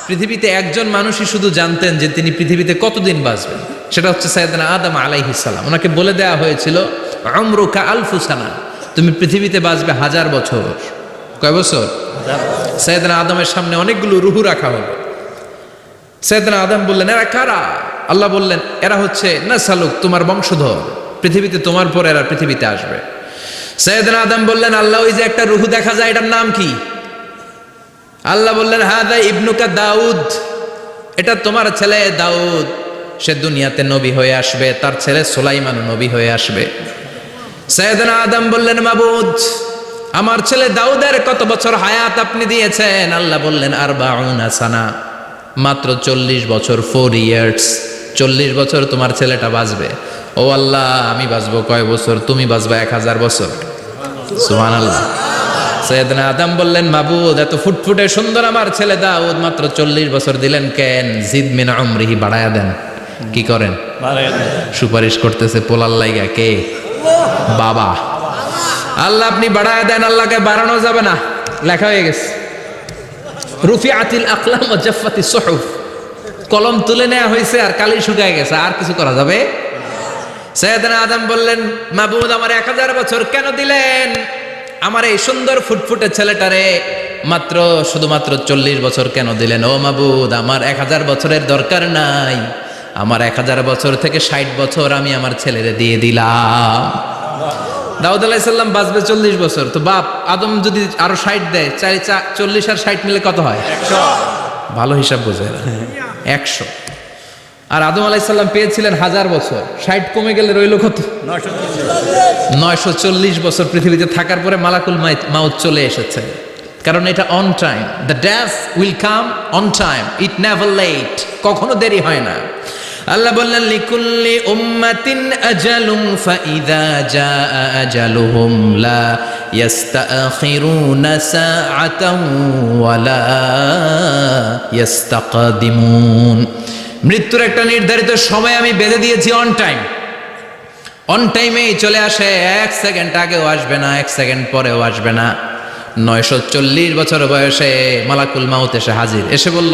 পৃথিবীতে একজন মানুষই শুধু জানতেন যে তিনি পৃথিবীতে কতদিন বাঁচবেন, সেটা হচ্ছে সাইয়েদনা আদম আলাইহিস সালাম। ওনাকে বলে দেওয়া হয়েছিল উমরুকা আলফু সানা, তুমি পৃথিবীতে বাঁচবে 1000 বছর। কয় বছর? সাইয়েদনা আদমের সামনে অনেকগুলো রুহু রাখা হলো। সাইয়েদনা আদম বললেন, এরা কারা? আল্লাহ বললেন, এরা হচ্ছে নাসালুক, তোমার বংশধর, পৃথিবীতে তোমার পর এরা পৃথিবীতে আসবে। সাইয়েদনা আদম বললেন, আল্লাহ ওই যে একটা রুহু দেখা যায়, এটার নাম কি? আল্লাহ বললেন, হাদা ইবনুকা দাউদ, এটা তোমার ছেলে দাউদ, সে দুনিয়াতে নবী হয়ে আসবে, তার ছেলে সুলাইমানও নবী হয়ে আসবে। সাইয়েদনা আদম বললেন, মাবুদ, আমার ছেলে দাউদের কত বছর হায়াত আপনি দিয়েছেন? আল্লাহ বললেন, 40 সানা, মাত্র 40 বছর, 4 ইয়ার্স, 40 বছর তোমার ছেলেটা বাঁচবে। ও আল্লাহ, আমি বাঁচবো কয় বছর? তুমি বাঁচবা 1000 বছর। সুবহানাল্লাহ। সাইয়েদনা আদম বললেন, মাবুদ, এত ফুটফুটে সুন্দর আমার ছেলে দাউদ, মাত্র 40 বছর দিলেন কেন? জিদ মিন উমরিহি, বাড়ায়া দেন। কি করেন? সুপারিশ করতেছে পোলার লাইগা। কে? বাবা। আল্লাহ আপনি বাড়ায়া দেন। আল্লাহকে বাড়ানো যাবে না, লেখা হয়ে গেছে। রুফিআতিল আকলাম ওয়া জাফফাতিস সুহুফ, কলম তুলে নেওয়া হয়েছে আর কালি শুকায় গেছে, আর কিছু করা যাবে? সাইয়েদনা আদম বললেন, মাবুদ, আমার 1000 বছর কেন দিলেন? আমার এই সুন্দর ফুটফুটে ছেলেটারে মাত্র শুধুমাত্র 40 বছর কেন দিলেন? ও মাবুদ, আমার 1000 বছরের দরকার নাই, আমার 1000 বছর থেকে 60 বছর আমি আমার ছেলেরে দিয়ে দিলাম। দাউদ আলাইহিস সালাম বাঁচবে 40 বছর, তো বাপ আদম যদি আরো 60 দেয়, 40 আর 60 মিলে কত হয়? 100। ভালো হিসাব বোঝে না, 100। আর আদম আলাইহিস সালাম পেয়েছিলেন 1000 বছর, 60 কমে গেলে রইল কত? 940 বছর পৃথিবীতে থাকার পরে মালাকুল মাউত চলে এসেছে। কারণ এটা on time, the death will come on time, it never late, কখনো দেরি হয় না। আল্লাহ বললেন, লিকুল্লি উম্মাতিন আজালুম ফাইযা জাআ আজালুহুম লা ইস্তাখিরুনা সাআতান ওয়া লা ইস্তাকদিমুন। মৃত্যুর একটা নির্ধারিত সময় আমি বেঁধে দিয়েছি, অন টাইম, অন টাইমেই চলে আসে, 1 সেকেন্ড আগেও আসবে না, 1 সেকেন্ড পরেও আসবে না। 940 বছর বয়সে মালাকুল মাউত এসে হাজির, এসে বলল,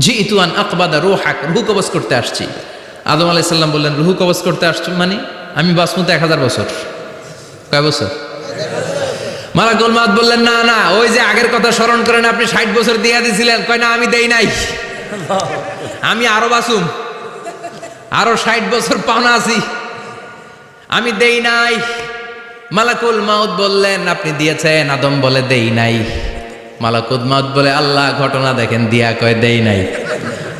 জিইতু আন আকবাদা রূহাক, রূহ কবজ করতে আসছি। আদম আলাইহিস সালাম বললেন, রূহ কবজ করতে আসছো মানে? আমি বাঁচবো তো 1000 বছর। কয় বছর? মালাকুল মাউত বললেন, না না, ওই যে আগের কথা স্মরণ করেন, আপনি 60 বছর দিয়ে দিয়েছিলেন। কয় না, আমি দেই নাই, আমি আরো বাঁচুম, আরো 60 বছর পাওনা আছি, আমি দেই নাই। মালাকুল মাউত বললেন, আপনি দিয়েছেন। আদম বলে, দেই নাই। মালাকুল মাউত বলে, আল্লাহ ঘটনা দেখেন, দিয়া কয় দেই নাই।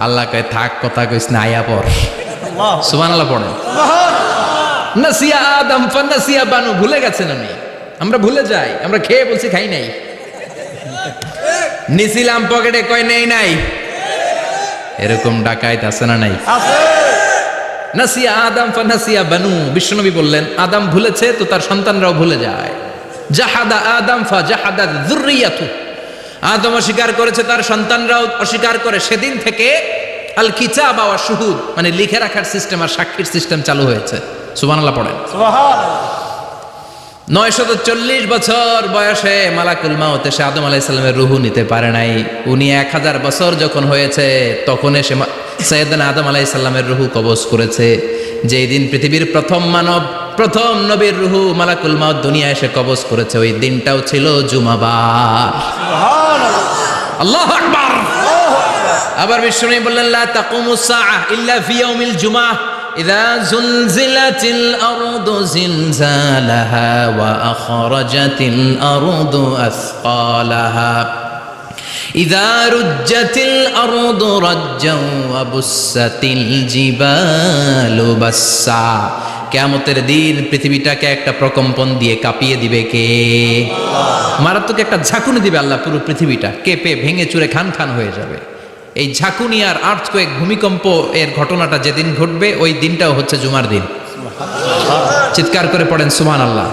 আল্লাহ কয়, থাক, কথা কইস না, আয়া পড়। সুবহানাল্লাহ পড়েন। নাসিয়া আদম ফানাসিয়া বানু, ভুলে গেছেন উনি। আমরা ভুলে যাই, আমরা খেয়ে বলছি খাই নাই, নিছিলাম পকেটে, কয় নেই নাই। এরকম ডাকাইত আছে না নাই? নাসিয়া আদম ফানাসিয়া বানু, বিশ্বনবী বললেন, আদম ভুলেছে তো তার সন্তানরাও ভুলে যায়। জাহাদা আদম ফাজাহাদা যুররিয়াতু, আদম অস্বীকার করেছে, তার সন্তানরাও অস্বীকার করে। সেদিন থেকে আল কিতাব ওয়া শুহুদ, মানে লিখে রাখার সিস্টেম আর সাক্ষীর সিস্টেম চালু হয়েছে। সুবহানাল্লাহ পড়েন। সুবহানাল্লাহ। 940 বছর বয়সে মালাকুল মাউত এসে আদম আলাইহিস সালামের রূহ নিতে পারে নাই। উনি 1000 বছর যখন হয়েছে তখন এসে সাইয়েদনা আদম আলাইহিস সালামের রূহ কবজ করেছে। যেই দিন পৃথিবীর প্রথম মানব, প্রথম নবীর রূহ মালাকুল মাউত দুনিয়া এসে কবজ করেছে, ওই দিনটাও ছিল জুমাবার। সুবহানাল্লাহ, আল্লাহু আকবার। আবার বিশ্বনবী বললেন, লা তাকুমুস সাআহ ইল্লা ফি ইয়াউমিল জুমআহ ইযা যুলজিলাতিল আরদু জিলজালাহা ওয়া আখরাজাতিল আরদু আসকালাহা ইযা রুজ্জাতিল আরদু রাজ্জাও ওয়া বুসাতিল জিবালু বাসসা। কিয়ামতের দিন পৃথিবীটাকে একটা প্রকম্পন দিয়ে কাঁপিয়ে দিবে কে? আল্লাহ। মারাত্মক একটা ঝাঁকুনি দিবে আল্লাহ, পুরো পৃথিবীটা কেঁপে ভেঙে চুরে খান খান হয়ে যাবে। এই ঝাঁকুনি আর আর্থকোয়েক, ভূমিকম্প এর ঘটনাটা যেদিন ঘটবে ওই দিনটাও হচ্ছে জুমার দিন। চিৎকার করে পড়েন সুবহানাল্লাহ।